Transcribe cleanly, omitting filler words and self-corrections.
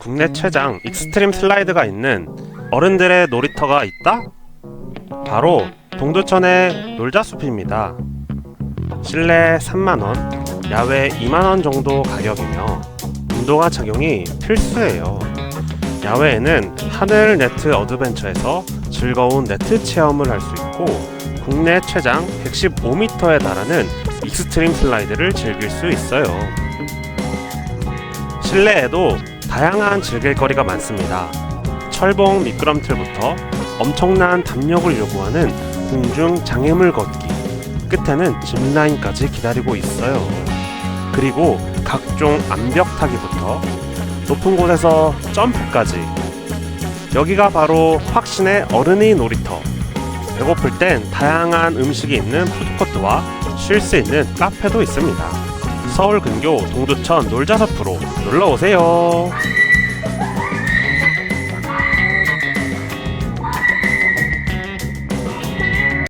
국내 최장 익스트림 슬라이드가 있는 어른들의 놀이터가 있다? 바로 동두천의 놀자숲입니다. 실내 3만원, 야외 2만원 정도 가격이며 운동화 착용이 필수예요. 야외에는 하늘 네트 어드벤처에서 즐거운 네트 체험을 할 수 있고 국내 최장 115m에 달하는 익스트림 슬라이드를 즐길 수 있어요. 실내에도 다양한 즐길거리가 많습니다. 철봉 미끄럼틀부터 엄청난 담력을 요구하는 공중 장애물 걷기, 끝에는 짚라인까지 기다리고 있어요. 그리고 각종 암벽 타기부터 높은 곳에서 점프까지, 여기가 바로 확신의 어른이 놀이터. 배고플 땐 다양한 음식이 있는 푸드코트와 쉴 수 있는 카페도 있습니다. 서울 근교 동두천 놀자숲으로 놀러오세요.